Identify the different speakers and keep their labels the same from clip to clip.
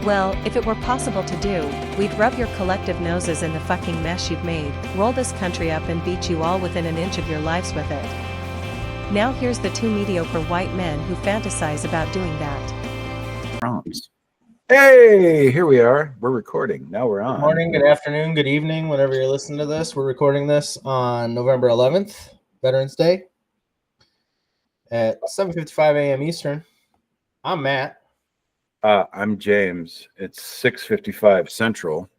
Speaker 1: Well, if it were possible to do, we'd rub your collective noses in the fucking mess you've made, roll this country up and beat you all within an inch of your lives with it. Now here's the two mediocre white men who fantasize about doing that.
Speaker 2: Prompts. Hey, here we are. We're recording. Now we're on.
Speaker 3: Good morning, good afternoon, good evening, whenever you're listening to this. We're recording this on November 11th, Veterans Day, at 7:55 a.m. Eastern. I'm Matt.
Speaker 2: I'm James. It's 6:55 Central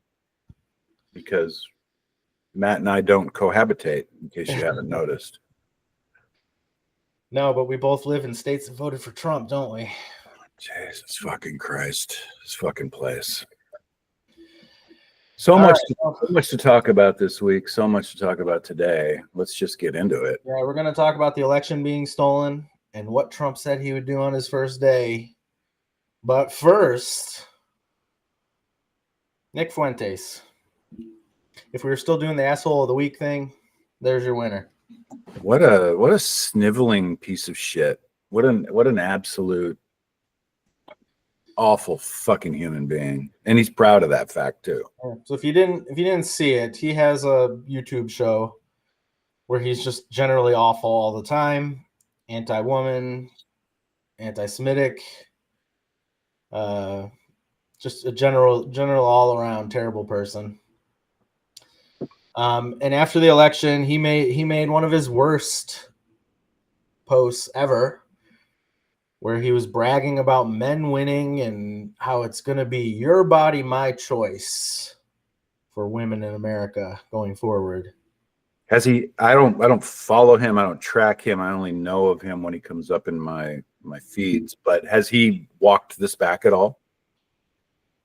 Speaker 2: because Matt and I don't cohabitate, in case you haven't noticed.
Speaker 3: No, but we both live in states that voted for Trump, don't we?
Speaker 2: Jesus fucking Christ. This fucking place. So much to talk about this week, so much to talk about today. Let's just get into it.
Speaker 3: Yeah, we're going to talk about the election being stolen and what Trump said he would do on his first day. But first, Nick Fuentes. If we were still doing the asshole of the week thing, there's your winner.
Speaker 2: What a sniveling piece of shit. What an absolute awful fucking human being. And he's proud of that fact too.
Speaker 3: So if you didn't see it, he has a YouTube show where he's just generally awful all the time, anti-woman, anti-Semitic, just a general all around terrible person. And after the election, he made one of his worst posts ever, where he was bragging about men winning and how it's going to be your body, my choice for women in America going forward.
Speaker 2: Has he? I don't follow him. I don't track him. I only know of him when he comes up in my feeds. But has he walked this back at all?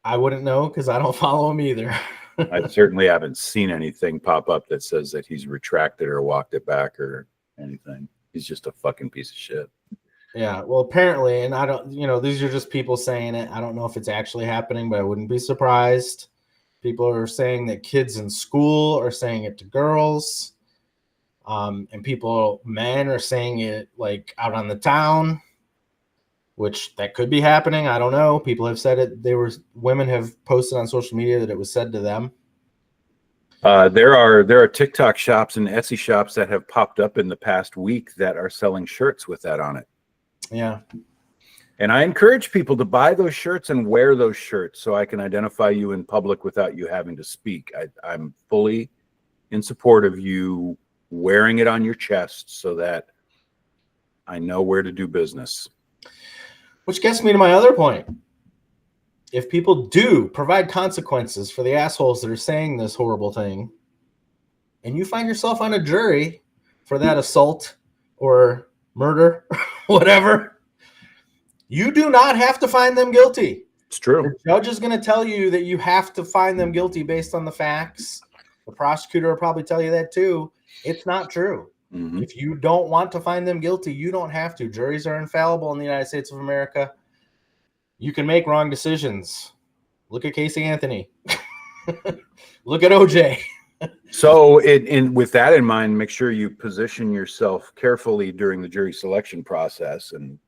Speaker 3: I wouldn't know because I don't follow him either.
Speaker 2: I certainly haven't seen anything pop up that says that he's retracted or walked it back or anything. He's just a fucking piece of shit.
Speaker 3: Yeah, well, apparently, and I don't, these are just people saying it. I don't know if it's actually happening, but I wouldn't be surprised. People are saying that kids in school are saying it to girls, and men are saying it like out on the town, which that could be happening. I don't know. People have said it. Women have posted on social media that it was said to them.
Speaker 2: There are TikTok shops and Etsy shops that have popped up in the past week that are selling shirts with that on it.
Speaker 3: Yeah.
Speaker 2: And I encourage people to buy those shirts and wear those shirts so I can identify you in public without you having to speak. I'm fully in support of you wearing it on your chest so that I know where to do business.
Speaker 3: Which gets me to my other point. If people do provide consequences for the assholes that are saying this horrible thing, and you find yourself on a jury for that assault or murder, whatever, you do not have to find them guilty.
Speaker 2: It's true.
Speaker 3: The judge is going to tell you that you have to find them guilty based on the facts. The prosecutor will probably tell you that too. It's not true. Mm-hmm. If you don't want to find them guilty, you don't have to. Juries are infallible in the United States of America. You can make wrong decisions. Look at Casey Anthony. Look at OJ.
Speaker 2: So with that in mind, make sure you position yourself carefully during the jury selection process and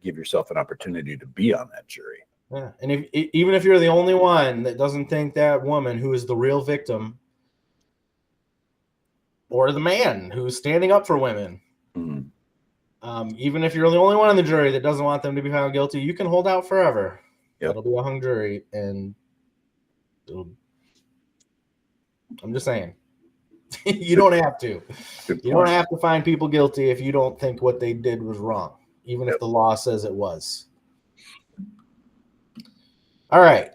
Speaker 2: give yourself an opportunity to be on that jury.
Speaker 3: Yeah. And even if you're the only one that doesn't think that woman who is the real victim, or the man who's standing up for women, even if you're the only one on the jury that doesn't want them to be found guilty, you can hold out forever. Yep. It'll be a hung jury, and I'm just saying, you don't have to. You don't have to find people guilty if you don't think what they did was wrong, even if the law says it was. All right.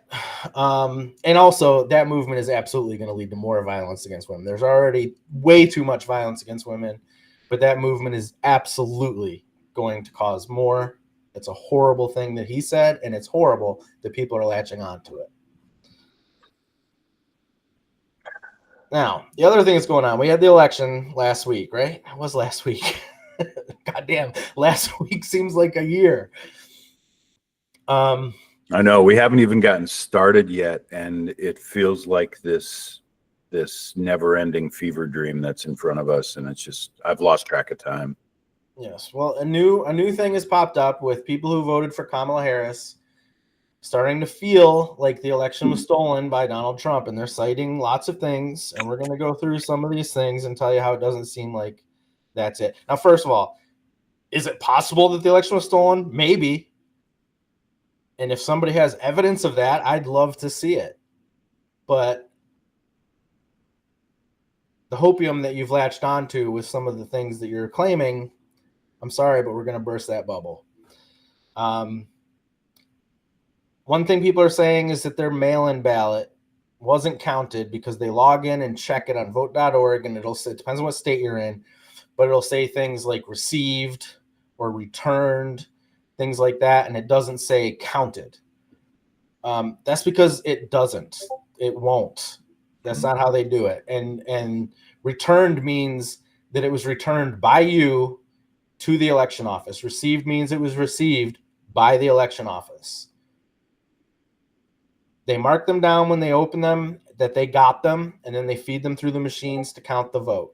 Speaker 3: And also, that movement is absolutely going to lead to more violence against women. There's already way too much violence against women, but that movement is absolutely going to cause more. It's a horrible thing that he said, and it's horrible that people are latching on to it. Now, the other thing that's going on, we had the election last week, right? It was last week. Goddamn, last week seems like a year.
Speaker 2: I know we haven't even gotten started yet, and it feels like this never-ending fever dream that's in front of us, and it's just I've lost track of time.
Speaker 3: Yes, well, a new thing has popped up with people who voted for Kamala Harris starting to feel like the election was stolen by Donald Trump, and they're citing lots of things, and we're going to go through some of these things and tell you how it doesn't seem like that's it. Now, first of all, is it possible that the election was stolen? Maybe. And if somebody has evidence of that, I'd love to see it. But the hopium that you've latched onto with some of the things that you're claiming, I'm sorry, but we're going to burst that bubble. One thing people are saying is that their mail-in ballot wasn't counted because they log in and check it on vote.org, and it depends on what state you're in, but it'll say things like received or returned, things like that, and it doesn't say counted. That's because it doesn't. It won't. That's not how they do it. And returned means that it was returned by you to the election office. Received means it was received by the election office. They mark them down when they open them that they got them, and then they feed them through the machines to count the vote.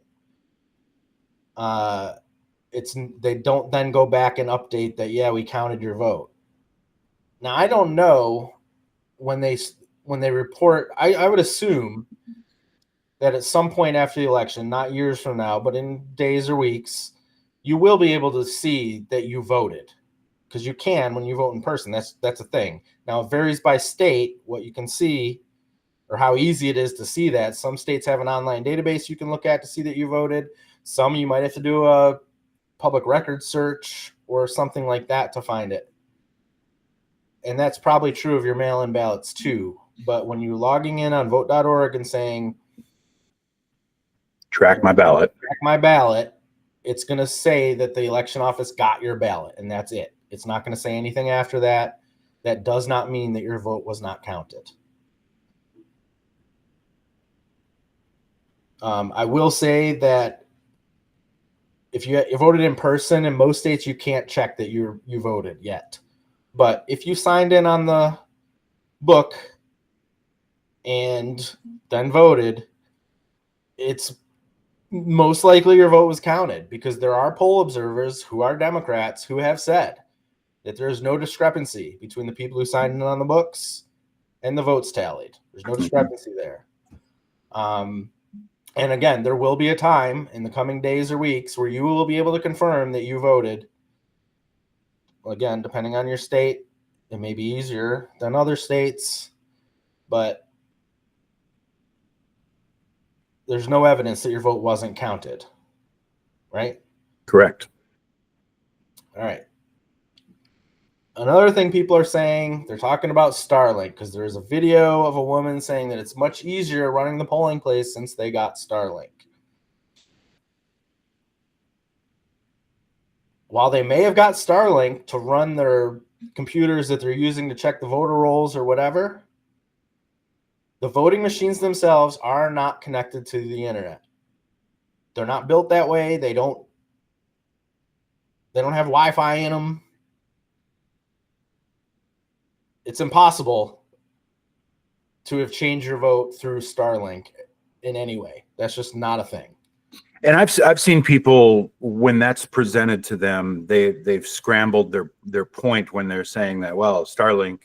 Speaker 3: They don't then go back and update that, yeah, we counted your vote. Now, I don't know when they report, I would assume that at some point after the election, not years from now, but in days or weeks, you will be able to see that you voted, because you can when you vote in person. That's a thing. Now, it varies by state what you can see or how easy it is to see that. Some states have an online database you can look at to see that you voted. Some you might have to do a public record search or something like that to find it. And that's probably true of your mail-in ballots too. But when you're logging in on vote.org and saying,
Speaker 2: track my ballot,
Speaker 3: it's going to say that the election office got your ballot, and that's it. It's not going to say anything after that. That does not mean that your vote was not counted. I will say that if you voted in person, in most states you can't check that you voted yet. But if you signed in on the book and then voted, it's most likely your vote was counted, because there are poll observers who are Democrats who have said that there is no discrepancy between the people who signed in on the books and the votes tallied. There's no discrepancy there. And again, there will be a time in the coming days or weeks where you will be able to confirm that you voted. Again, depending on your state, it may be easier than other states, but there's no evidence that your vote wasn't counted, right?
Speaker 2: correct.
Speaker 3: All right. Another thing people are saying, they're talking about Starlink, because there's a video of a woman saying that it's much easier running the polling place since they got Starlink. While they may have got Starlink to run their computers that they're using to check the voter rolls or whatever, the voting machines themselves are not connected to the internet. They're not built that way. They don't have Wi-Fi in them. It's impossible to have changed your vote through Starlink in any way. That's just not a thing.
Speaker 2: And I've seen people, when that's presented to them, they've scrambled their point when they're saying that, well, Starlink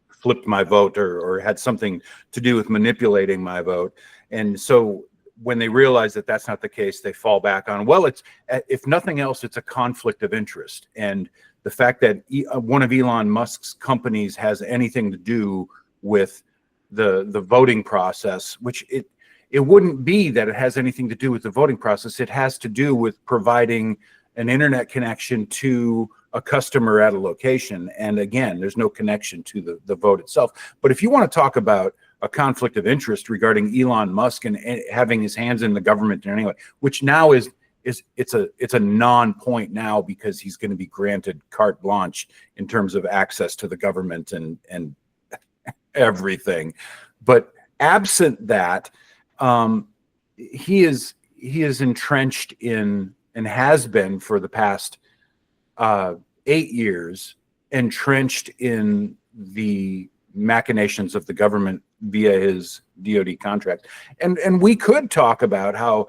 Speaker 2: flipped my vote or had something to do with manipulating my vote. And so when they realize that that's not the case, they fall back on, well, it's, if nothing else, it's a conflict of interest. And the fact that one of Elon Musk's companies has anything to do with the voting process, which it wouldn't be that it has anything to do with the voting process. It has to do with providing an internet connection to a customer at a location. And again, there's no connection to the vote itself. But if you want to talk about a conflict of interest regarding Elon Musk and having his hands in the government in any way, which now it's a non-point now, because he's going to be granted carte blanche in terms of access to the government and everything. But absent that, he is entrenched in, and has been for the past 8 years, entrenched in the machinations of the government via his DoD contract. And we could talk about how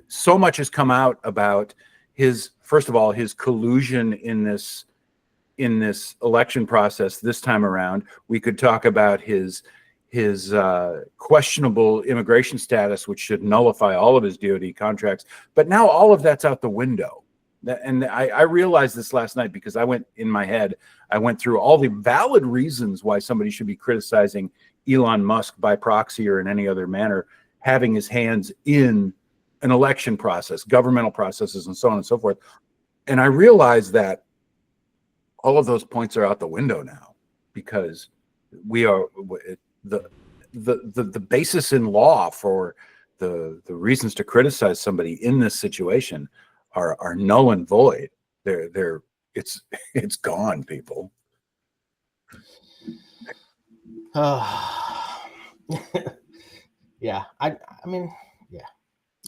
Speaker 2: so much has come out about his, first of all, his collusion in this in this election process this time around. We could talk about his questionable immigration status, which should nullify all of his DoD contracts. But now all of that's out the window. And I realized this last night because I went through all the valid reasons why somebody should be criticizing Elon Musk by proxy or in any other manner, having his hands in an election process, governmental processes, and so on and so forth. And I realized that all of those points are out the window now, because we are the basis in law for the reasons to criticize somebody in this situation are null and void. It's gone, people.
Speaker 3: Yeah, I mean, yeah,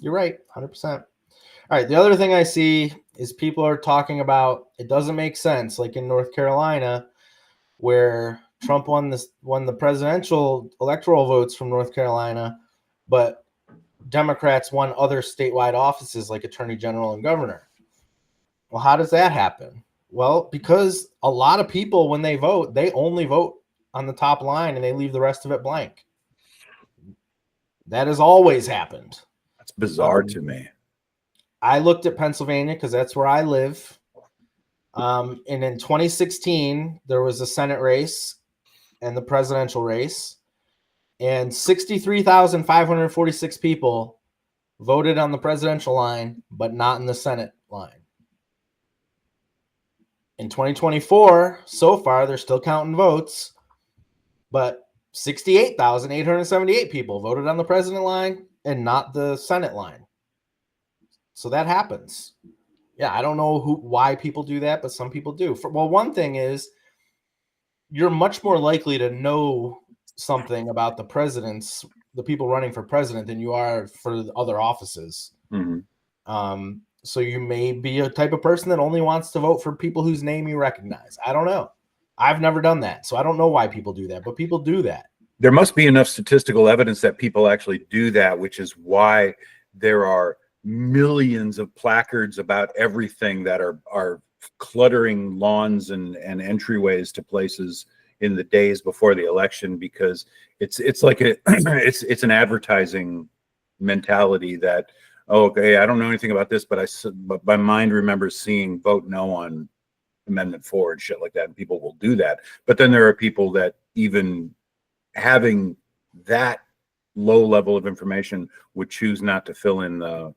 Speaker 3: you're right, 100%. All right, the other thing I see is people are talking about it doesn't make sense, like in North Carolina, where Trump won the presidential electoral votes from North Carolina, but Democrats won other statewide offices like attorney general and governor. Well, how does that happen? Well, because a lot of people, when they vote, they only vote on the top line and they leave the rest of it blank. That has always happened.
Speaker 2: That's bizarre to me.
Speaker 3: I looked at Pennsylvania because that's where I live. And in 2016, there was a Senate race and the presidential race, and 63,546 people voted on the presidential line, but not in the Senate line. In 2024, so far, they're still counting votes, but 68,878 people voted on the president line and not the Senate line. So that happens. Yeah, I don't know why people do that, but some people do. Well, one thing is you're much more likely to know something about the people running for president, than you are for other offices.
Speaker 2: Mm-hmm.
Speaker 3: So you may be a type of person that only wants to vote for people whose name you recognize. I don't know. I've never done that, so I don't know why people do that, but people do that.
Speaker 2: There must be enough statistical evidence that people actually do that, which is why there are millions of placards about everything that are cluttering lawns and entryways to places in the days before the election, because it's like it's an advertising mentality that, oh, okay, I don't know anything about this, but my mind remembers seeing vote no on Amendment 4 and shit like that, and people will do that. But then there are people that, even having that low level of information, would choose not to fill in the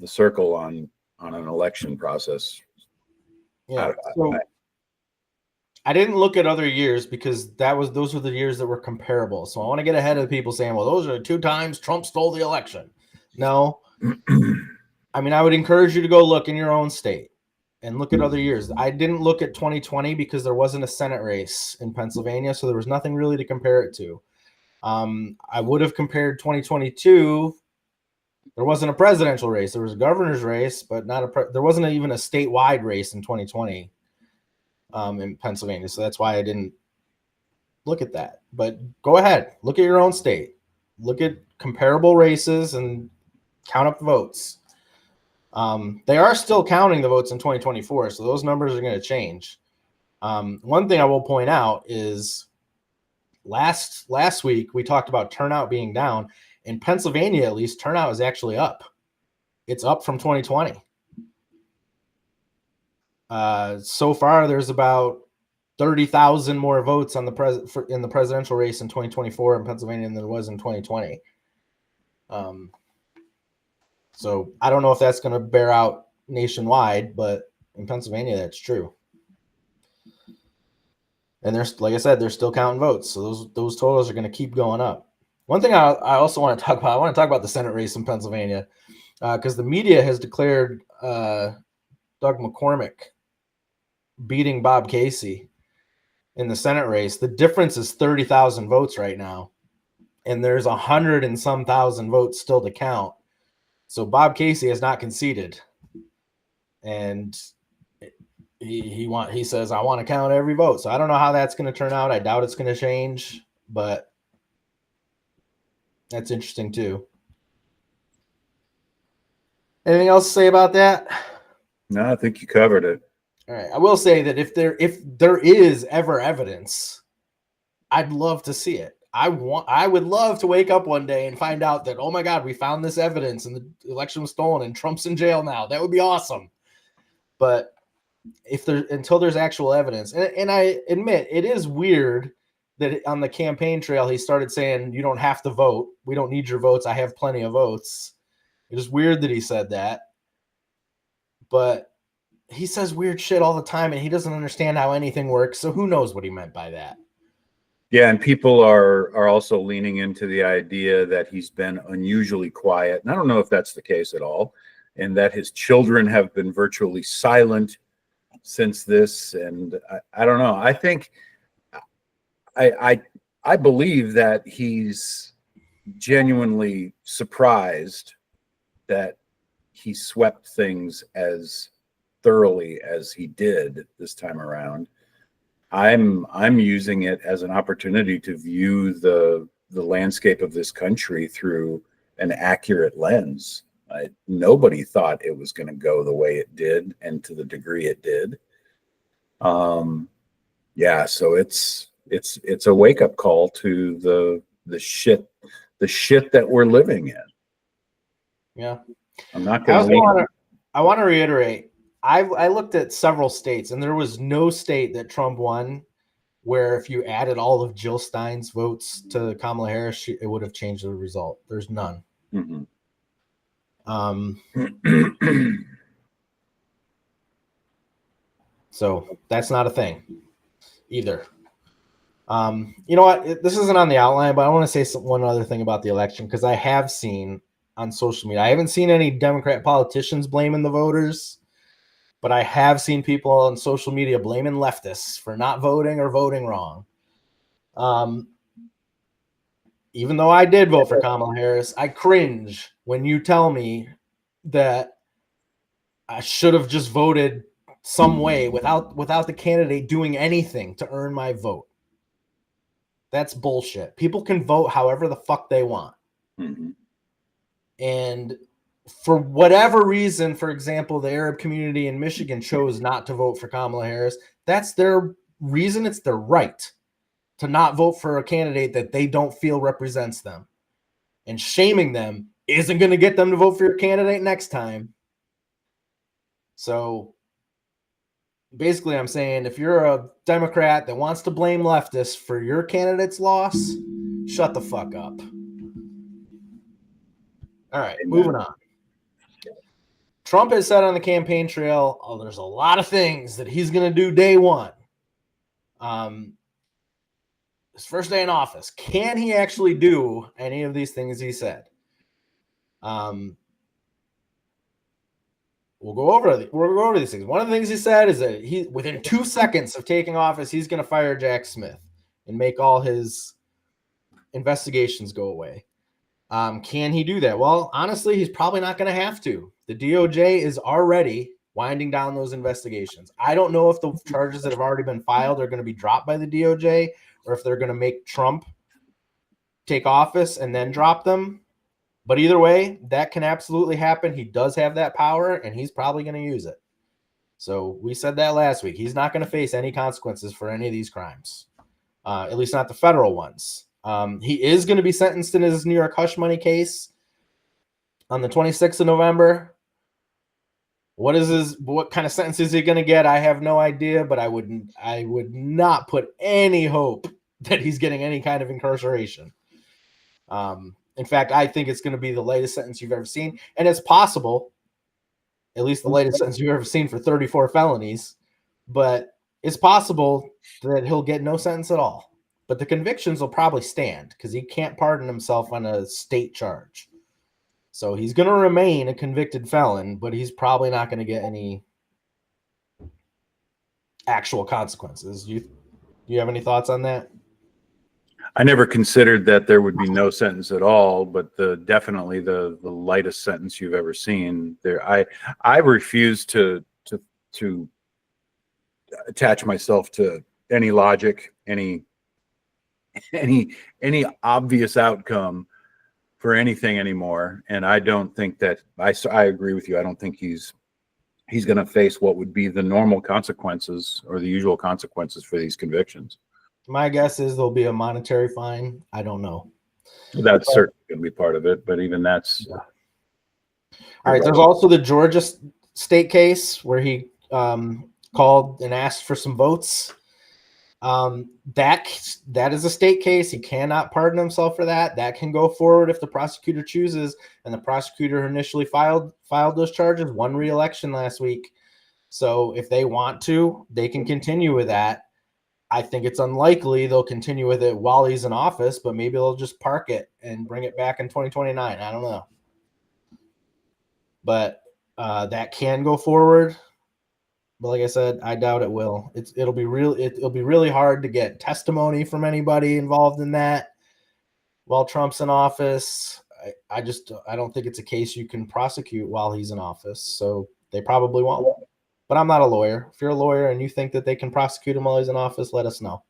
Speaker 2: circle on an election process.
Speaker 3: Yeah. I didn't look at other years because those were the years that were comparable. So I want to get ahead of people saying, well, those are 2 times Trump stole the election. No. I mean, I would encourage you to go look in your own state and look at other years. I didn't look at 2020 because there wasn't a Senate race in Pennsylvania, so there was nothing really to compare it to. I would have compared 2022. There wasn't a presidential race. There was a governor's race, but there wasn't even a statewide race in 2020 in Pennsylvania. So that's why I didn't look at that. But go ahead, look at your own state. Look at comparable races and count up the votes. They are still counting the votes in 2024, so those numbers are going to change. One thing I will point out is last week we talked about turnout being down. In Pennsylvania, at least, turnout is actually up. It's up from 2020. So far, there's about 30,000 more votes on in the presidential race in 2024 in Pennsylvania than there was in 2020. So I don't know if that's going to bear out nationwide, but in Pennsylvania, that's true. And like I said, they're still counting votes, so those totals are going to keep going up. One thing I also want to talk about, I want to talk about the Senate race in Pennsylvania, because the media has declared Doug McCormick beating Bob Casey in the Senate race. The difference is 30,000 votes right now, and there's 100 and some thousand votes still to count. So Bob Casey has not conceded, and he says, I want to count every vote. So I don't know how that's going to turn out. I doubt it's going to change, but that's interesting too. Anything else to say about that?
Speaker 2: No, I think you covered it.
Speaker 3: All right. I will say that if there is ever evidence, I'd love to see it. I would love to wake up one day and find out that, oh my God, we found this evidence and the election was stolen and Trump's in jail now. That would be awesome. But until there's actual evidence, and I admit it is weird that on the campaign trail he started saying, you don't have to vote. We don't need your votes. I have plenty of votes. It is weird that he said that. But he says weird shit all the time and he doesn't understand how anything works. So who knows what he meant by that?
Speaker 2: Yeah, and people are also leaning into the idea that he's been unusually quiet. And I don't know if that's the case at all, and that his children have been virtually silent since this. And I don't know. I think I believe that he's genuinely surprised that he swept things as thoroughly as he did this time around. I'm using it as an opportunity to view the landscape of this country through an accurate lens. Nobody thought it was going to go the way it did, and to the degree it did. Yeah, so it's a wake up call to the shit that we're living in.
Speaker 3: Yeah,
Speaker 2: I'm not going to.
Speaker 3: I want to reiterate. I looked at several states, and there was no state that Trump won where if you added all of Jill Stein's votes to Kamala Harris, it would have changed the result. There's none.
Speaker 2: Mm-hmm.
Speaker 3: So that's not a thing either. You know what? This isn't on the outline, but I want to say one other thing about the election, because I have seen on social media, I haven't seen any Democrat politicians blaming the voters, but I have seen people on social media blaming leftists for not voting or voting wrong. Even though I did vote for Kamala Harris, I cringe when you tell me that I should have just voted some way without the candidate doing anything to earn my vote. That's bullshit. People can vote however the fuck they want.
Speaker 2: Mm-hmm.
Speaker 3: And for whatever reason, for example, the Arab community in Michigan chose not to vote for Kamala Harris. That's their reason. It's their right to not vote for a candidate that they don't feel represents them. And shaming them isn't going to get them to vote for your candidate next time. So basically, I'm saying if you're a Democrat that wants to blame leftists for your candidate's loss, shut the fuck up. All right, moving on. Trump has said on the campaign trail, there's a lot of things that he's going to do day one. His first day in office. Can he actually do any of these things he said? We'll go over these things. One of the things he said is that he, within 2 seconds of taking office, he's going to fire Jack Smith and make all his investigations go away. Can he do that? Well, honestly, he's probably not going to have to. The DOJ is already winding down those investigations. I don't know if the charges that have already been filed are going to be dropped by the DOJ or if they're going to make Trump take office and then drop them. But either way, that can absolutely happen. He does have that power, and he's probably going to use it. So we said that last week. He's not going to face any consequences for any of these crimes, at least not the federal ones. He is going to be sentenced in his New York hush money case on the 26th of November. What kind of sentence is he going to get? I have no idea, but I would not put any hope that he's getting any kind of incarceration. In fact, I think it's going to be the latest sentence you've ever seen. And it's possible, at least the latest sentence you've ever seen for 34 felonies, but it's possible that he'll get no sentence at all. But the convictions will probably stand because he can't pardon himself on a state charge. So he's going to remain a convicted felon, but he's probably not going to get any actual consequences. Do you have any thoughts on that?
Speaker 2: I never considered that there would be no sentence at all, but definitely the lightest sentence you've ever seen there. I refuse to attach myself to any logic, any obvious outcome for anything anymore. And I don't think that I agree with you. I don't think he's he's going to face what would be the normal consequences or the usual consequences for these convictions.
Speaker 3: My guess is there'll be a monetary fine. I don't know.
Speaker 2: That's certainly going to be part of it, but even that's.
Speaker 3: Yeah. All right. There's also the Georgia state case where he called and asked for some votes. That is a state case. He cannot pardon himself for that. That can go forward if the prosecutor chooses. And the prosecutor initially filed those charges, won re-election last week. So if they want to, they can continue with that. I think it's unlikely they'll continue with it while he's in office, but maybe they'll just park it and bring it back in 2029. I don't know. But that can go forward. But like I said, I doubt it will. It'll be really hard to get testimony from anybody involved in that while Trump's in office. I don't think it's a case you can prosecute while he's in office. So they probably won't. But I'm not a lawyer. If you're a lawyer and you think that they can prosecute him while he's in office, let us know.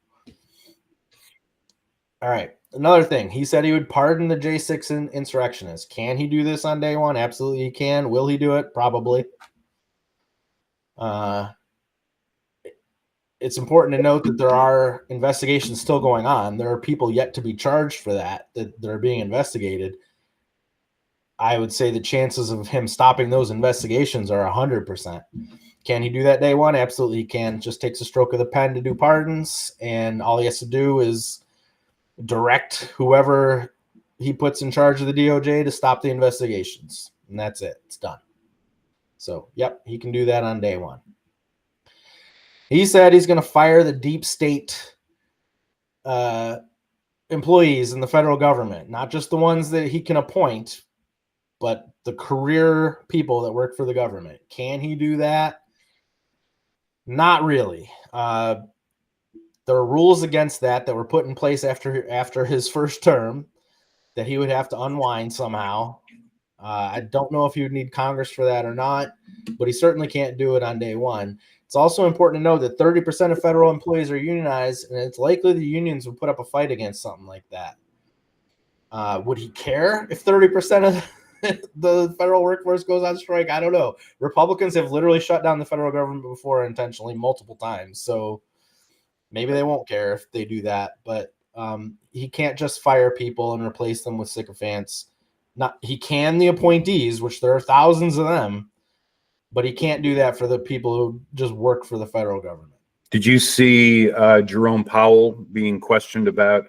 Speaker 3: All right. Another thing, he said he would pardon the J6 insurrectionists. Can he do this on day one? Absolutely he can. Will he do it? Probably. It's important to note that there are investigations still going on. There are people yet to be charged for that are being investigated. I would say the chances of him stopping those investigations are 100%. Can he do that day one? Absolutely he can. Just takes a stroke of the pen to do pardons, and all he has to do is direct whoever he puts in charge of the DOJ to stop the investigations. And that's it. It's done. So, yep, he can do that on day one. He said he's going to fire the deep state employees in the federal government, not just the ones that he can appoint, but the career people that work for the government. Can he do that? Not really. There are rules against that were put in place after his first term that he would have to unwind somehow. I don't know if he would need Congress for that or not, but he certainly can't do it on day one. It's also important to know that 30% of federal employees are unionized, and it's likely the unions would put up a fight against something like that. Would he care if 30% of the federal workforce goes on strike? I don't know. Republicans have literally shut down the federal government before intentionally multiple times. So maybe they won't care if they do that, but he can't just fire people and replace them with sycophants. He can the appointees, which there are thousands of them, but he can't do that for the people who just work for the federal government.
Speaker 2: Did you see Jerome Powell being questioned about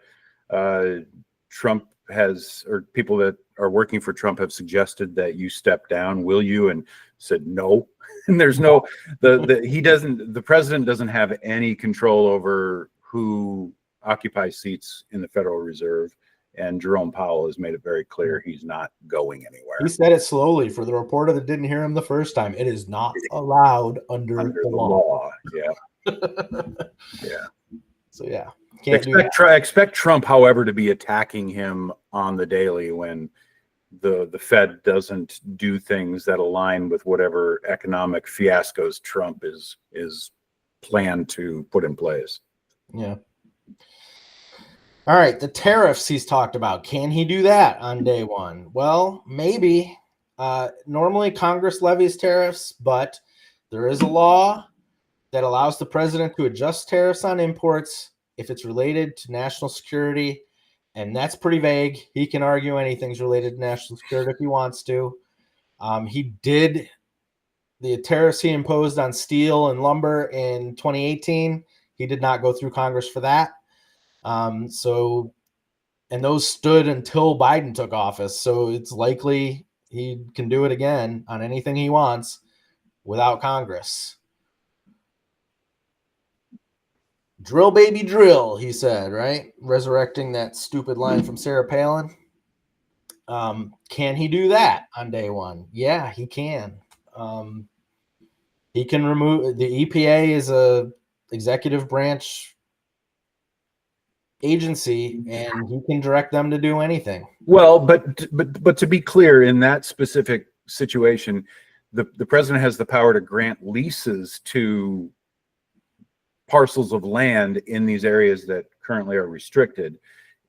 Speaker 2: Trump or people that are working for Trump have suggested that you step down? Will you? And said no. And there's no the president doesn't have any control over who occupies seats in the Federal Reserve. And Jerome Powell has made it very clear he's not going anywhere.
Speaker 3: He said it slowly for the reporter that didn't hear him the first time. It is not allowed under the law.
Speaker 2: Yeah. Yeah.
Speaker 3: So, yeah.
Speaker 2: Expect Trump, however, to be attacking him on the daily when the Fed doesn't do things that align with whatever economic fiascos Trump is planned to put in place.
Speaker 3: Yeah. All right, the tariffs he's talked about. Can he do that on day one? Well, maybe. Normally, Congress levies tariffs, but there is a law that allows the president to adjust tariffs on imports if it's related to national security, and that's pretty vague. He can argue anything's related to national security if he wants to. He did the tariffs he imposed on steel and lumber in 2018. He did not go through Congress for that. And those stood until Biden took office. So it's likely he can do it again on anything he wants without Congress. Drill, baby, drill, he said, right? Resurrecting that stupid line from Sarah Palin. Can he do that on day one? Yeah, he can. He can remove the EPA is a executive branch agency, and he can direct them to do anything.
Speaker 2: Well, but to be clear, in that specific situation, the president has the power to grant leases to parcels of land in these areas that currently are restricted.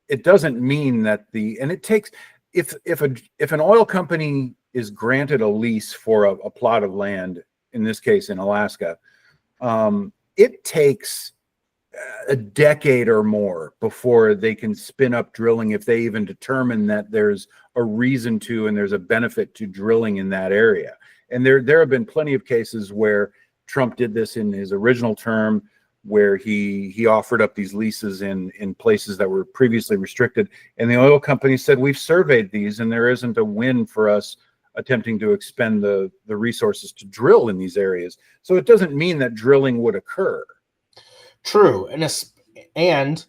Speaker 2: It doesn't mean that if an oil company is granted a lease for a plot of land in this case in Alaska, it takes a decade or more before they can spin up drilling, if they even determine that there's a reason to and there's a benefit to drilling in that area. And there have been plenty of cases where Trump did this in his original term, where he offered up these leases in places that were previously restricted, and the oil companies said, we've surveyed these and there isn't a win for us attempting to expend the resources to drill in these areas. So it doesn't mean that drilling would occur.
Speaker 3: True. And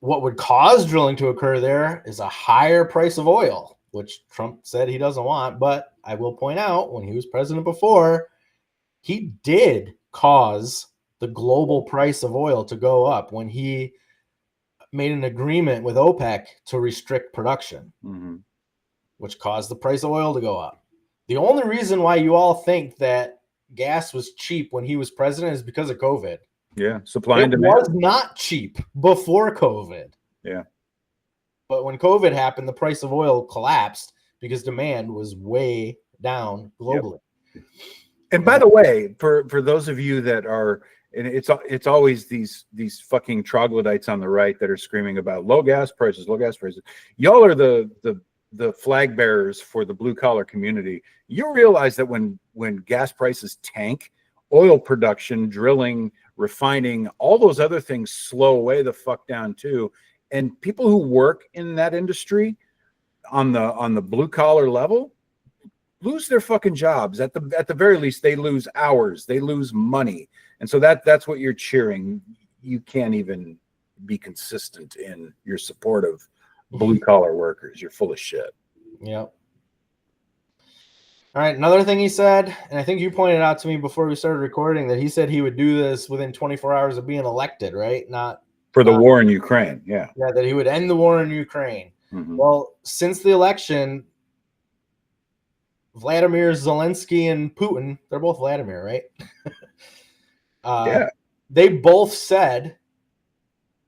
Speaker 3: what would cause drilling to occur there is a higher price of oil, which Trump said he doesn't want. But I will point out, when he was president before, he did cause the global price of oil to go up when he made an agreement with OPEC to restrict production, which caused the price of oil to go up. The only reason why you all think that gas was cheap when he was president is because of COVID.
Speaker 2: Yeah, supply and demand.
Speaker 3: It was not cheap before COVID.
Speaker 2: Yeah.
Speaker 3: But when COVID happened, the price of oil collapsed because demand was way down globally.
Speaker 2: Yep. And by the way, for those of you that are, and it's always these fucking troglodytes on the right that are screaming about low gas prices. Y'all are the flag bearers for the blue collar community. You realize that when gas prices tank, oil production, drilling, refining, all those other things slow way the fuck down too. And people who work in that industry on the blue collar level lose their fucking jobs. At the very least, they lose hours, they lose money. And so that's what you're cheering. You can't even be consistent in your support of blue collar workers. You're full of shit.
Speaker 3: Yep. All right, another thing he said, and I think you pointed out to me before we started recording, that he said he would do this within 24 hours of being elected, right? Not
Speaker 2: for the war in Ukraine. Yeah.
Speaker 3: Yeah, that he would end the war in Ukraine. Well, since the election, Vladimir Zelensky and Putin, they're both Vladimir, right?
Speaker 2: Yeah.
Speaker 3: They both said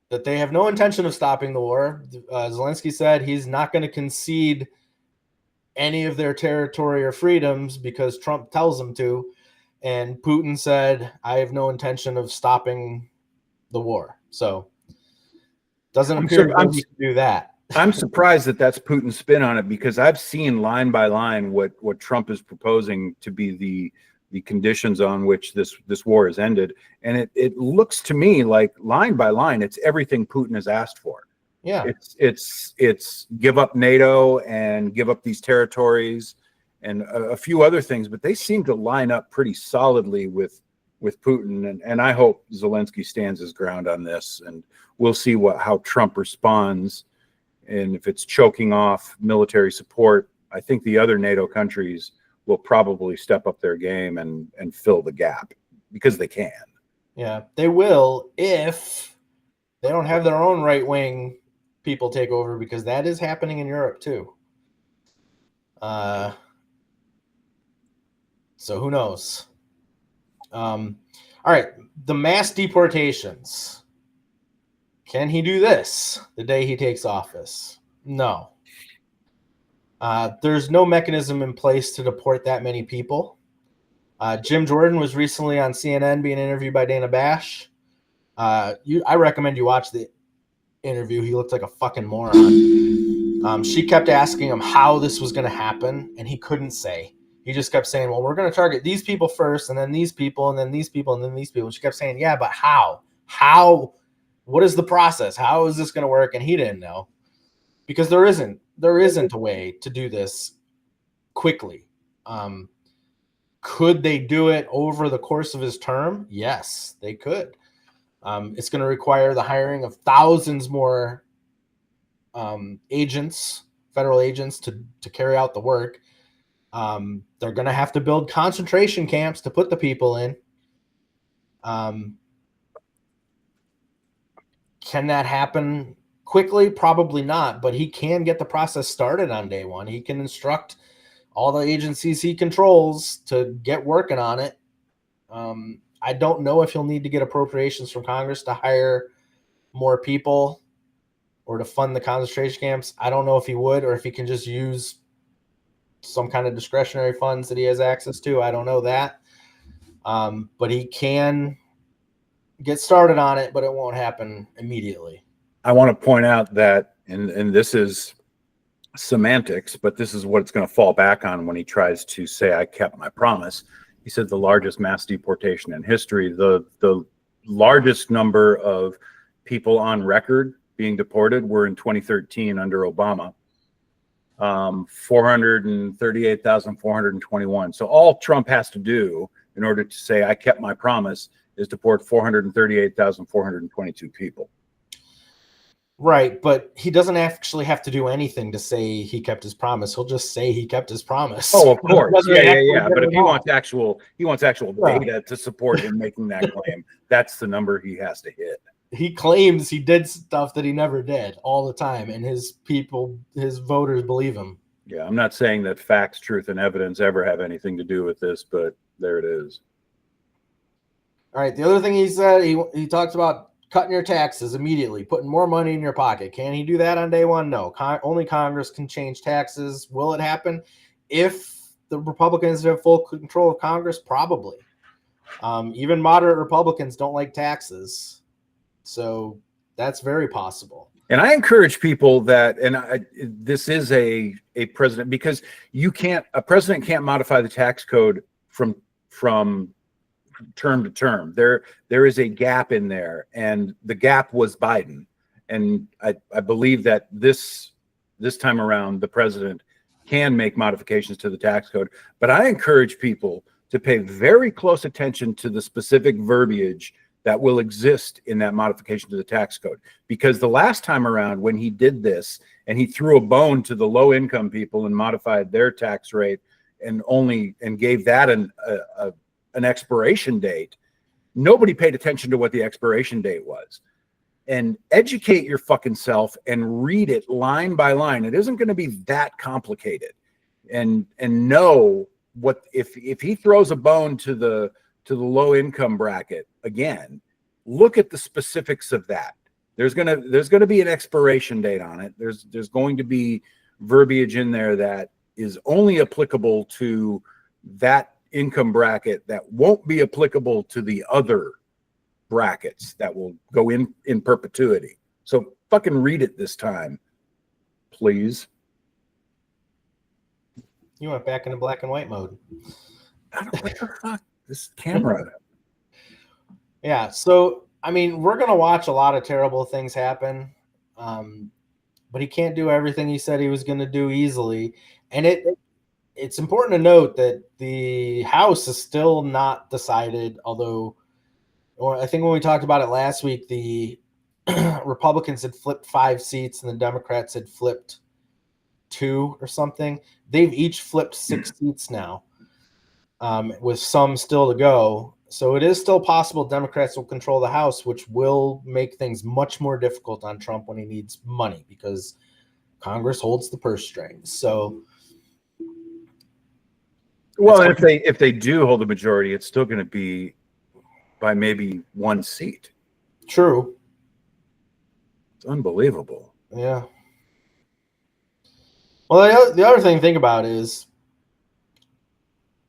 Speaker 3: that they have no intention of stopping the war. Zelensky said he's not going to concede any of their territory or freedoms because Trump tells him to. And Putin said, I have no intention of stopping the war. So doesn't appear he can do that.
Speaker 2: I'm surprised that that's Putin's spin on it, because I've seen line by line what Trump is proposing to be the conditions on which this war is ended. And it looks to me like line by line, it's everything Putin has asked for.
Speaker 3: Yeah.
Speaker 2: It's give up NATO and give up these territories and a few other things, but they seem to line up pretty solidly with Putin. And I hope Zelensky stands his ground on this, and we'll see how Trump responds. And if it's choking off military support, I think the other NATO countries will probably step up their game and fill the gap, because they can.
Speaker 3: Yeah, they will if they don't have their own right-wing people take over, because that is happening in Europe too. So who knows? All right, the mass deportations. Can he do this the day he takes office? No. There's no mechanism in place to deport that many people. Jim Jordan was recently on CNN being interviewed by Dana Bash. I recommend you watch the interview. He looked like a fucking moron. She kept asking him how this was going to happen, and he couldn't say. He just kept saying, well, we're going to target these people first, and then these people, and then these people, and then these people. And she kept saying, yeah, but how? How? What is the process? How is this going to work? And he didn't know, because there isn't a way to do this quickly. Could they do it over the course of his term? Yes, they could. It's going to require the hiring of thousands more agents, federal agents, to carry out the work. They're going to have to build concentration camps to put the people in. Can that happen quickly? Probably not, but he can get the process started on day one. He can instruct all the agencies he controls to get working on it. I don't know if he'll need to get appropriations from Congress to hire more people or to fund the concentration camps. I don't know if he would, or if he can just use some kind of discretionary funds that he has access to. I don't know that. But he can get started on it, but it won't happen immediately.
Speaker 2: I want to point out that, and this is semantics, but this is what it's going to fall back on when he tries to say, I kept my promise. He said the largest mass deportation in history, the largest number of people on record being deported were in 2013 under Obama. 438,421. So all Trump has to do in order to say, I kept my promise, is deport 438,422 people.
Speaker 3: Right, but he doesn't actually have to do anything to say he kept his promise. He'll just say he kept his promise.
Speaker 2: Oh, of course. Yeah. But if he
Speaker 3: wants
Speaker 2: actual data to support him making that claim, that's the number he has to hit.
Speaker 3: He claims he did stuff that he never did all the time, and his voters believe him.
Speaker 2: Yeah, I'm not saying that facts, truth, and evidence ever have anything to do with this, but there it is.
Speaker 3: All right, the other thing he said, he talked about cutting your taxes immediately, putting more money in your pocket. Can he do that on day one? No. Only Congress can change taxes. Will it happen? If the Republicans have full control of Congress, probably. Even moderate Republicans don't like taxes. So that's very possible.
Speaker 2: And I encourage people that, this is a president, because a president can't modify the tax code from term to term. There is a gap in there, and the gap was Biden. And I believe that this time around, the president can make modifications to the tax code. But I encourage people to pay very close attention to the specific verbiage that will exist in that modification to the tax code. Because the last time around when he did this and he threw a bone to the low income people and modified their tax rate and gave that an expiration date, nobody paid attention to what the expiration date was. And educate your fucking self and read it line by line. It isn't going to be that complicated. And know what, if he throws a bone to the low income bracket, again, look at the specifics of that. There's gonna be an expiration date on it. There's going to be verbiage in there that is only applicable to that income bracket, that won't be applicable to the other brackets that will go in perpetuity. So fucking read it this time, please.
Speaker 3: You went back into black and white mode.
Speaker 2: I don't know what the fuck. This camera.
Speaker 3: Yeah, so I mean, we're gonna watch a lot of terrible things happen, but he can't do everything he said he was gonna do easily. And it's important to note that the House is still not decided. Although, I think when we talked about it last week, the Republicans had flipped 5 seats and the Democrats had flipped 2 or something. They've each flipped 6 seats now. With some still to go. So it is still possible Democrats will control the House, which will make things much more difficult on Trump when he needs money, because Congress holds the purse strings. So,
Speaker 2: well, if they do hold the majority, it's still going to be by maybe 1 seat.
Speaker 3: True.
Speaker 2: It's unbelievable.
Speaker 3: Yeah. Well, the other thing to think about is,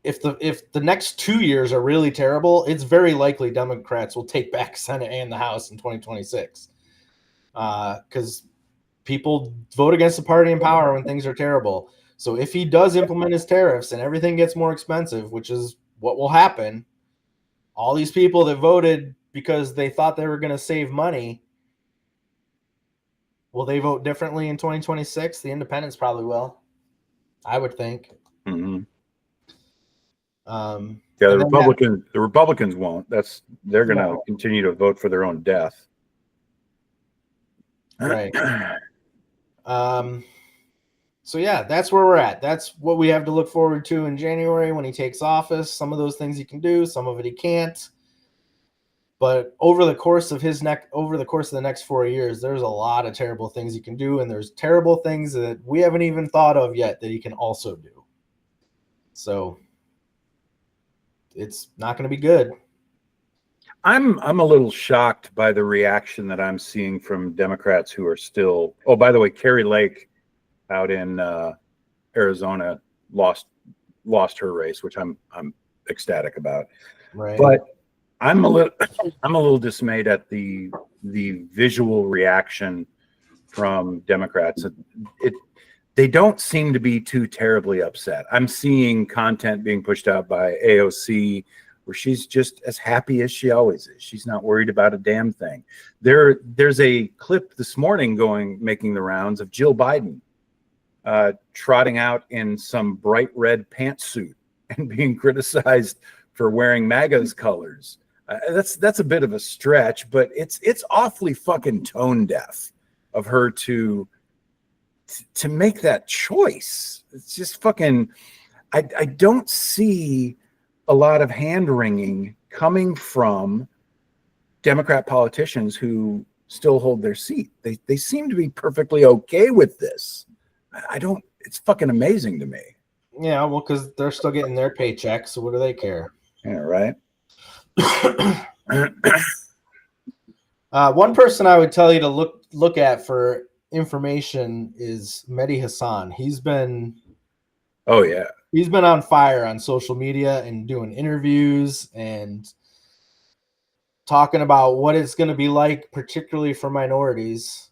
Speaker 3: if the next 2 years are really terrible, it's very likely Democrats will take back Senate and the House in 2026. Because people vote against the party in power when things are terrible. So if he does implement his tariffs and everything gets more expensive, which is what will happen, all these people that voted because they thought they were going to save money, will they vote differently in 2026? The independents probably will, I would think.
Speaker 2: Mm-hmm. The Republicans won't. They're going to continue to vote for their own death.
Speaker 3: Right. So yeah, that's where we're at. That's what we have to look forward to in January when he takes office. Some of those things he can do, some of it he can't. But over the course of the next 4 years, there's a lot of terrible things he can do, and there's terrible things that we haven't even thought of yet that he can also do. So it's not going to be good.
Speaker 2: I'm a little shocked by the reaction that I'm seeing from Democrats who are still. Oh, by the way, Carrie Lake out in Arizona lost her race, which I'm ecstatic about.
Speaker 3: Right.
Speaker 2: But I'm a little dismayed at the visual reaction from Democrats. They don't seem to be too terribly upset. I'm seeing content being pushed out by AOC where she's just as happy as she always is. She's not worried about a damn thing. There's a clip this morning making the rounds of Jill Biden trotting out in some bright red pantsuit and being criticized for wearing MAGA's colors. That's a bit of a stretch, but it's awfully fucking tone deaf of her to make that choice. It's just fucking. I don't see a lot of hand wringing coming from Democrat politicians who still hold their seat. They seem to be perfectly okay with this. I don't. It's fucking amazing to me.
Speaker 3: Yeah, well, because they're still getting their paychecks, so what do they care?
Speaker 2: Yeah, right.
Speaker 3: One person I would tell you to look at for information is Mehdi Hassan. He's been on fire on social media and doing interviews and talking about what it's going to be like, particularly for minorities,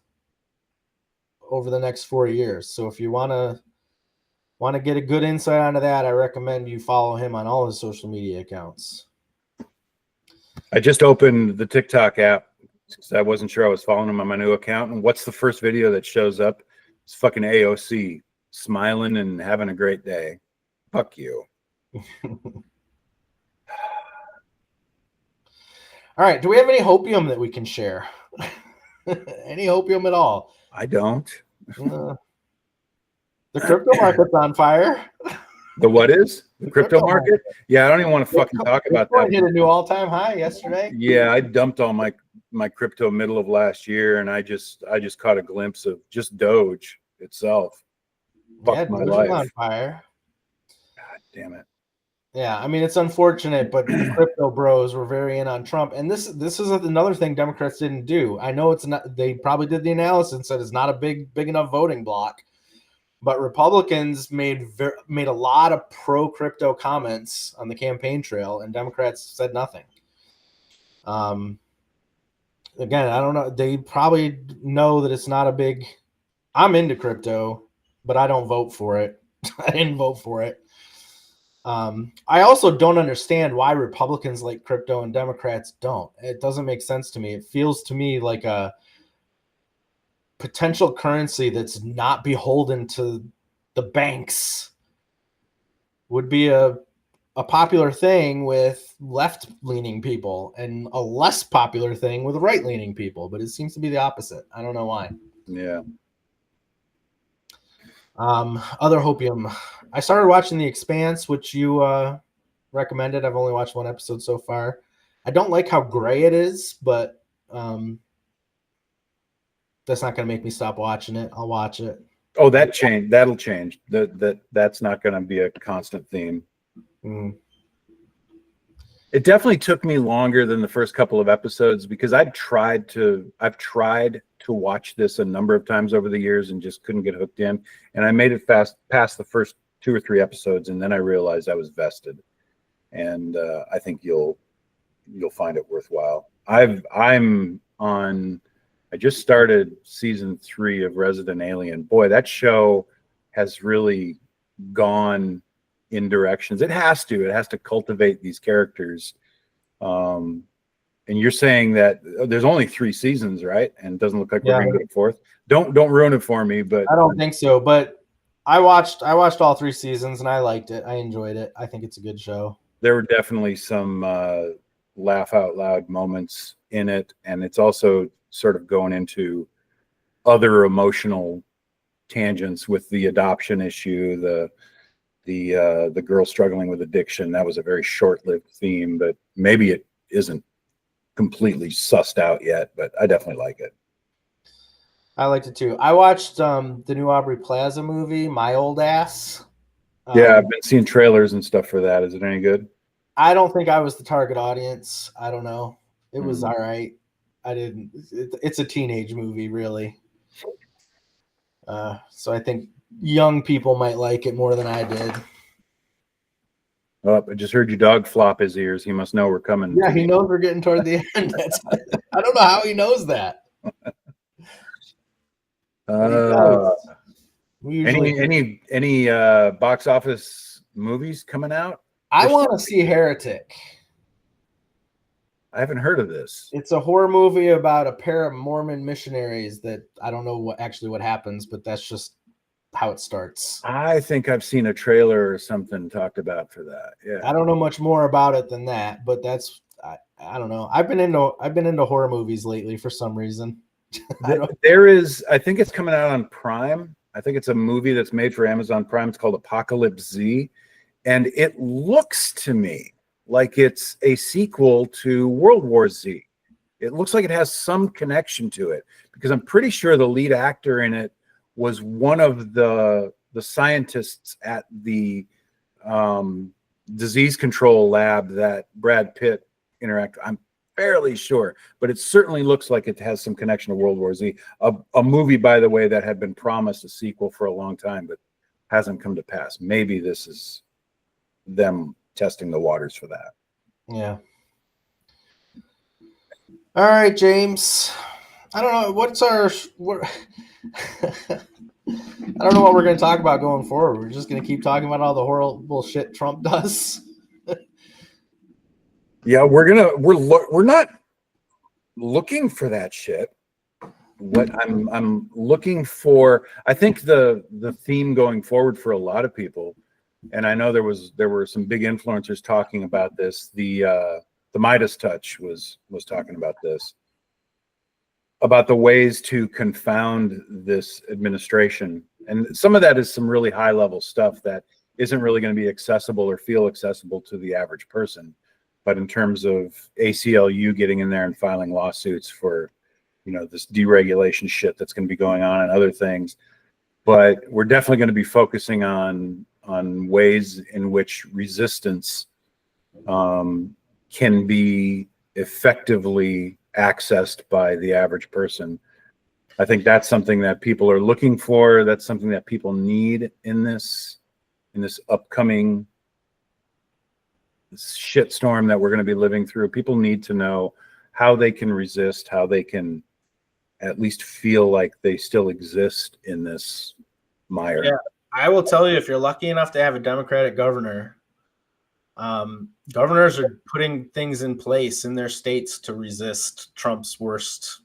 Speaker 3: over the next 4 years. So if you want to get a good insight onto that, I recommend you follow him on all his social media accounts.
Speaker 2: I just opened the TikTok app because I wasn't sure I was following him on my new account. And what's the first video that shows up? It's fucking AOC smiling and having a great day. Fuck you.
Speaker 3: All right. Do we have any hopium that we can share? Any hopium at all?
Speaker 2: I don't.
Speaker 3: The crypto market's on fire.
Speaker 2: The what is? The crypto market? Yeah, I don't even want to fucking talk about that.
Speaker 3: Bitcoin hit a new all-time high yesterday.
Speaker 2: Yeah, I dumped all my crypto middle of last year, and I just caught a glimpse of just Doge itself. Fuck my life.
Speaker 3: On fire.
Speaker 2: God damn it.
Speaker 3: Yeah, I mean, it's unfortunate, but the crypto bros were very in on Trump, and this is another thing Democrats didn't do. I know it's not. They probably did the analysis and said it's not a big enough voting block, but Republicans made a lot of pro crypto comments on the campaign trail, and Democrats said nothing. Again, I don't know. They probably know that it's not a big. I'm into crypto, but I don't vote for it. I didn't vote for it. I also don't understand why Republicans like crypto and Democrats don't. It doesn't make sense to me. It feels to me like a potential currency that's not beholden to the banks would be a popular thing with left-leaning people and a less popular thing with right-leaning people, but it seems to be the opposite. I don't know why.
Speaker 2: Yeah.
Speaker 3: Other hopium. I started watching The Expanse, which you recommended. I've only watched one episode so far. I don't like how gray it is, but that's not going to make me stop watching it. I'll watch it.
Speaker 2: Oh, that'll change. That's not going to be a constant theme.
Speaker 3: Mm.
Speaker 2: It definitely took me longer than the first couple of episodes because I've tried to watch this a number of times over the years and just couldn't get hooked in. And I made it past the first 2 or 3 episodes, and then I realized I was vested. And I think you'll find it worthwhile. I just started season 3 of Resident Alien. Boy, that show has really gone in directions. It has to cultivate these characters. And you're saying that there's only 3 seasons, right? And it doesn't look like we're going to get a 4th. Don't ruin it for me, but
Speaker 3: I don't think so. But I watched all 3 seasons and I liked it. I enjoyed it. I think it's a good show.
Speaker 2: There were definitely some laugh out loud moments in it, and it's also sort of going into other emotional tangents with the adoption issue, the girl struggling with addiction. That was a very short-lived theme, but maybe it isn't completely sussed out yet, but I definitely like it.
Speaker 3: I liked it too. I watched the new Aubrey Plaza movie, My Old Ass.
Speaker 2: Yeah, I've been seeing trailers and stuff for that. Is it any good?
Speaker 3: I don't think I was the target audience. I don't know. It was all right. It's a teenage movie, really. So I think young people might like it more than I did.
Speaker 2: Oh, I just heard your dog flop his ears. He must know we're coming.
Speaker 3: Yeah, he knows we're getting toward the end. I don't know how he knows that. We usually
Speaker 2: Any box office movies coming out?
Speaker 3: I want to see Heretic.
Speaker 2: I haven't heard of this.
Speaker 3: It's a horror movie about a pair of Mormon missionaries that I don't know what happens, but that's just how it starts.
Speaker 2: I think I've seen a trailer or something talked about for that. Yeah.
Speaker 3: I don't know much more about it than that, but that's I don't know. I've been into horror movies lately for some reason.
Speaker 2: I think it's coming out on Prime. I think it's a movie that's made for Amazon Prime. It's called Apocalypse Z. And it looks to me like it's a sequel to World War Z. It looks like it has some connection to it because I'm pretty sure the lead actor in it was one of the scientists at the disease control lab that Brad Pitt interacted. I'm fairly sure, but it certainly looks like it has some connection to World War Z. A movie, by the way, that had been promised a sequel for a long time, but hasn't come to pass. Maybe this is them testing the waters for that.
Speaker 3: Yeah. All right, James. I don't know I don't know what we're going to talk about going forward. We're just going to keep talking about all the horrible shit Trump does.
Speaker 2: Yeah, we're not looking for that shit. What I'm looking for, I think the theme going forward for a lot of people, and I know there were some big influencers talking about this. The Midas Touch was talking about this, about the ways to confound this administration. And some of that is some really high level stuff that isn't really going to be accessible or feel accessible to the average person. But in terms of ACLU getting in there and filing lawsuits for, this deregulation shit that's going to be going on and other things. But we're definitely going to be focusing on ways in which resistance can be effectively accessed by the average person. I think that's something that people are looking for. That's something that people need in this upcoming shitstorm that we're going to be living through. People need to know how they can resist, how they can at least feel like they still exist in this mire.
Speaker 3: Yeah, I will tell you, if you're lucky enough to have a Democratic governor, governors are putting things in place in their states to resist Trump's worst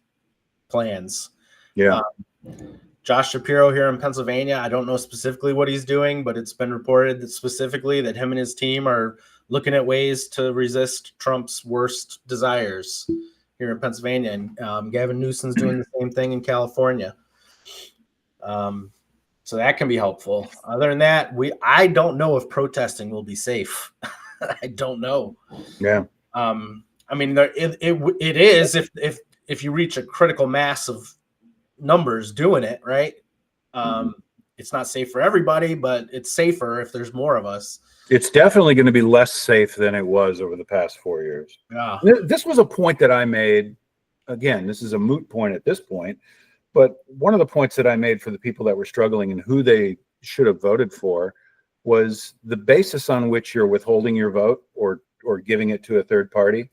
Speaker 3: plans.
Speaker 2: Yeah.
Speaker 3: Josh Shapiro here in Pennsylvania, I don't know specifically what he's doing, but it's been reported that specifically that him and his team are looking at ways to resist Trump's worst desires here in Pennsylvania. And Gavin Newsom's doing the same thing in California. So that can be helpful. Other than that, I don't know if protesting will be safe. I don't know.
Speaker 2: Yeah.
Speaker 3: I mean, it is if you reach a critical mass of numbers doing it, right? It's not safe for everybody, but it's safer if there's more of us.
Speaker 2: It's definitely going to be less safe than it was over the past 4 years.
Speaker 3: Yeah.
Speaker 2: This was a point that I made. Again, this is a moot point at this point, but one of the points that I made for the people that were struggling and who they should have voted for was the basis on which you're withholding your vote or giving it to a third party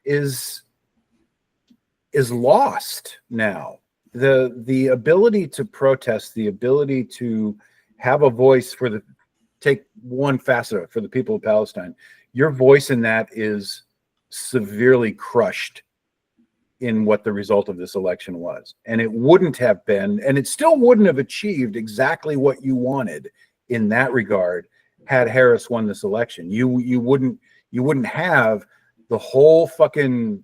Speaker 2: is lost now. The ability to protest, the ability to have a voice take one facet of it, for the people of Palestine, your voice in that is severely crushed in what the result of this election was. And it wouldn't have been, and it still wouldn't have achieved exactly what you wanted in that regard had Harris won this election. You wouldn't have the whole fucking,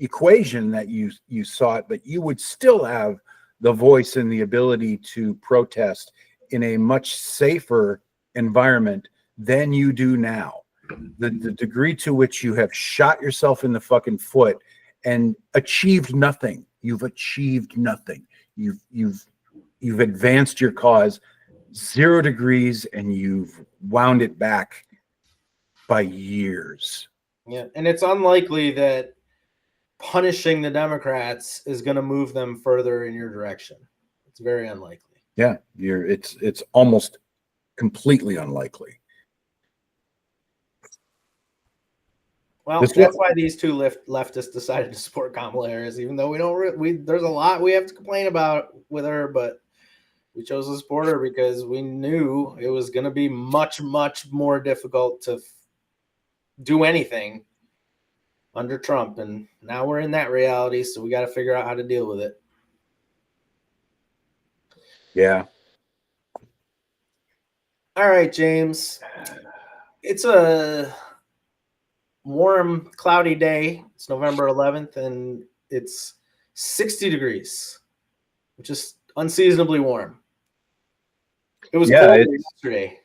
Speaker 2: equation that you sought, but you would still have the voice and the ability to protest in a much safer environment than you do now. The degree to which you have shot yourself in the fucking foot and achieved nothing. You've achieved nothing. You've advanced your cause 0 degrees and you've wound it back by years.
Speaker 3: Yeah, and it's unlikely that punishing the Democrats is going to move them further in your direction. It's very unlikely.
Speaker 2: Yeah, it's almost completely unlikely.
Speaker 3: Well,
Speaker 2: This
Speaker 3: that's
Speaker 2: one-
Speaker 3: why these two leftists decided to support Kamala Harris, even though we don't. There's a lot we have to complain about with her, but we chose to support her because we knew it was going to be much, much more difficult to do anything under Trump, and now we're in that reality, so we got to figure out how to deal with it.
Speaker 2: Yeah.
Speaker 3: All right, James. It's a warm, cloudy day. It's November 11th, and it's 60 degrees, which is unseasonably warm. It was cold yesterday.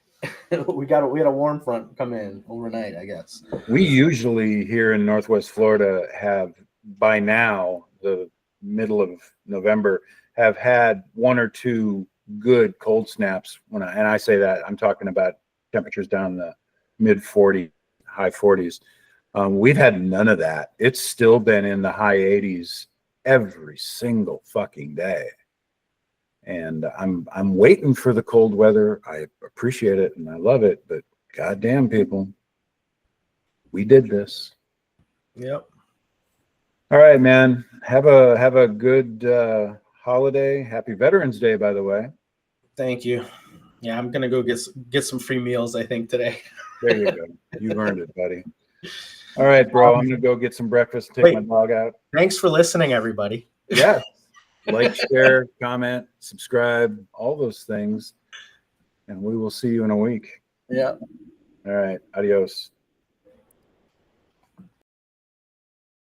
Speaker 3: we had a warm front come in overnight, I guess.
Speaker 2: We usually here in Northwest Florida have, by now, the middle of November, have had one or two good cold snaps. And I say that, I'm talking about temperatures down in the mid 40s, high 40s. We've had none of that. It's still been in the high 80s every single fucking day. And I'm waiting for the cold weather. I appreciate it and I love it, but goddamn, people, we did this.
Speaker 3: Yep.
Speaker 2: All right, man. Have a good holiday. Happy Veterans Day, by the way.
Speaker 3: Thank you. Yeah, I'm gonna go get some free meals, I think, today.
Speaker 2: There you go. You've earned it, buddy. All right, bro. I'm gonna go get some breakfast, take my dog out.
Speaker 3: Thanks for listening, everybody.
Speaker 2: Yeah. Like, share, comment, subscribe, all those things. And we will see you in a week.
Speaker 3: Yeah.
Speaker 2: All right. Adios.